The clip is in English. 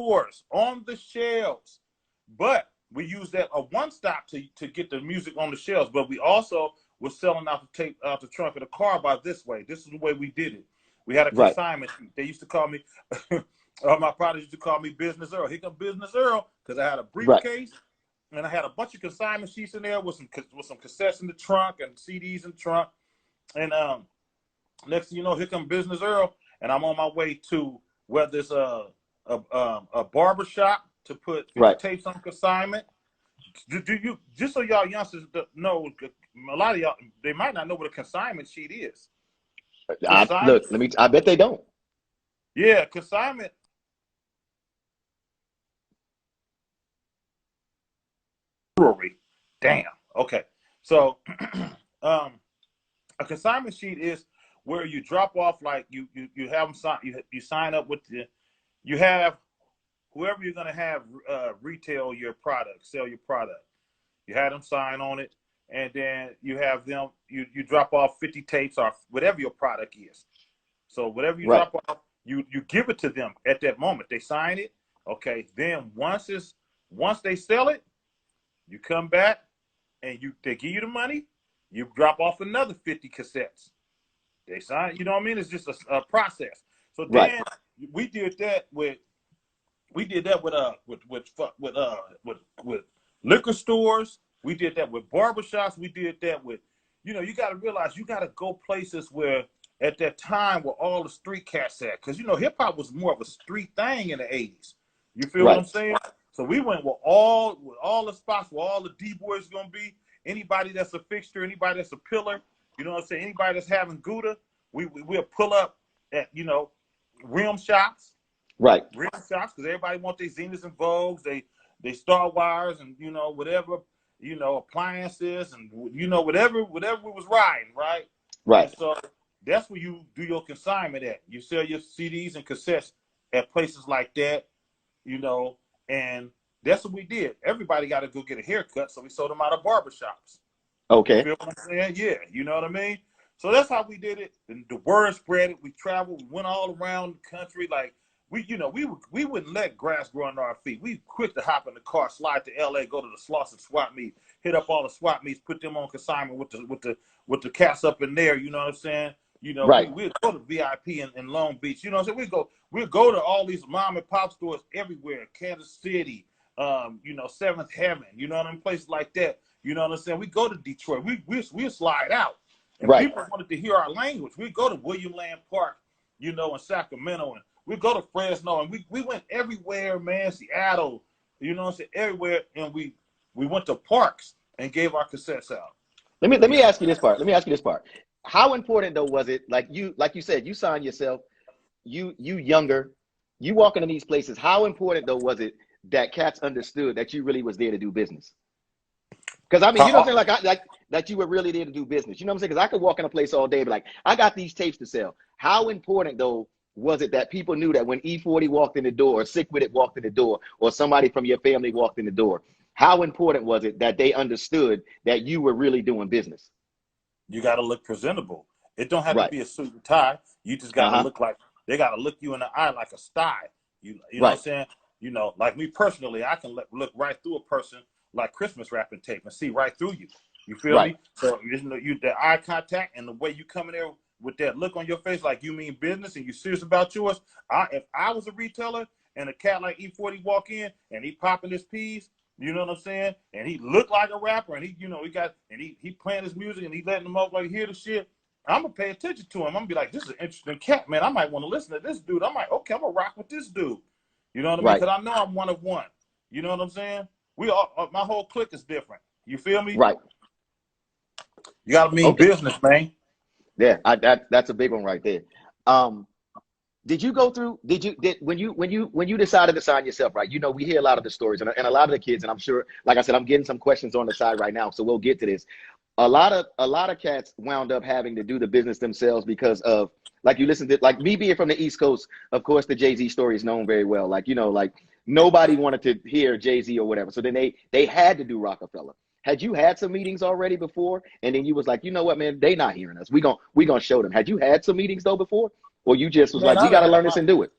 stores, on the shelves. But we used that a one-stop to get the music on the shelves. But we also were selling out the tape out the trunk of the car by this way. This is the way we did it. We had a Right. consignment sheet. They used to call me, my products used to call me Business Earl. Here come Business Earl, because I had a briefcase and I had a bunch of consignment sheets in there with some cassettes in the trunk and CDs in the trunk. And next thing you know, here come Business Earl, and I'm on my way to whether it's a barber shop to put 50 tapes on consignment. Do you, just so y'all youngsters know, a lot of y'all, they might not know what a consignment sheet is. Look, I bet they don't. Yeah, consignment. Damn. Okay. So, a consignment sheet is where you drop off, like you have them sign, you sign up with you have whoever you're gonna have retail your product, sell your product. You have them sign on it, and then you have them, you drop off 50 tapes or whatever your product is. So whatever you drop off, you give it to them at that moment. They sign it. Okay. Then once they sell it, you come back and they give you the money. You drop off another 50 cassettes. They sign. You know what I mean? It's just a process. So then we did that with liquor stores. We did that with barbershops. We did that with, you got to realize you got to go places where at that time where all the street cats at, because hip hop was more of a street thing in the 80s. You feel what I'm saying? So we went with all the spots where all the D-boys gonna be. Anybody that's a fixture, anybody that's a pillar, you know what I'm saying? Anybody that's having Gouda, we'll pull up at rim shops. Right. Rim shops, because everybody want their Zeniths and Vogues, they Star Wires and whatever, appliances and whatever we was riding, right? Right. And so that's where you do your consignment at. You sell your CDs and cassettes at places like that, and that's what we did. Everybody got to go get a haircut, so we sold them out of barbershops. Okay. You feel what I'm saying? Yeah, you know what I mean? So that's how we did it. And the word spread it. We traveled. We went all around the country. Like, we wouldn't let grass grow under our feet. We quick to hop in the car, slide to L.A., go to the Slauson swap meet, hit up all the swap meets, put them on consignment with the cats up in there, you know what I'm saying? We'd go to VIP in Long Beach. You know what I'm saying? We'd go to all these mom and pop stores everywhere, Kansas City, Seventh Heaven, you know what I mean? Places like that. You know what I'm saying? We go to Detroit. We'll slide out. And people wanted to hear our language. We'd go to William Land Park, in Sacramento, and we'd go to Fresno, and we went everywhere, man, Seattle, you know what I'm saying, everywhere, and we went to parks and gave our cassettes out. Let me ask you this part. How important though was it, like you said, you signed yourself, you younger, you walking in these places, how important though was it that cats understood that you really was there to do business? Because I mean, you know what I'm saying, like you were really there to do business. You know what I'm saying? Because I could walk in a place all day and be like, I got these tapes to sell. How important though was it that people knew that when E40 walked in the door, or Sick With It walked in the door, or somebody from your family walked in the door, how important was it that they understood that you were really doing business? You got to look presentable. It don't have to be a suit and tie. You just got to look like, they got to look you in the eye like a style. You know what I'm saying? Like me personally, I can look right through a person like Christmas wrapping tape and see right through you. You feel me? So the eye contact and the way you come in there with that look on your face, like you mean business and you serious about yours. If I was a retailer and a cat like E40 walk in and he popping his peas, you know what I'm saying? And he looked like a rapper, and he playing his music and he letting them up like hear the shit. I'm gonna pay attention to him. I'm gonna be like, this is an interesting cat, man. I might want to listen to this dude. I'm like, okay, I'm gonna rock with this dude. You know what I mean? Because I know I'm one of one. You know what I'm saying? My whole clique is different. You feel me? Right. You gotta mean business, man. Yeah, that's a big one right there. When you decided to sign yourself, right? We hear a lot of the stories and a lot of the kids, and I'm sure, like I said, I'm getting some questions on the side right now, so we'll get to this. A lot of cats wound up having to do the business themselves because of, like, you listen to, like me being from the East Coast, of course, the Jay-Z story is known very well. Like, like nobody wanted to hear Jay-Z or whatever. So then they had to do Rockefeller. Had you had some meetings already before? And then you was like, you know what, man, they not hearing us. We gonna show them. Had you had some meetings though before? Or you just was like, we got to learn this and do it?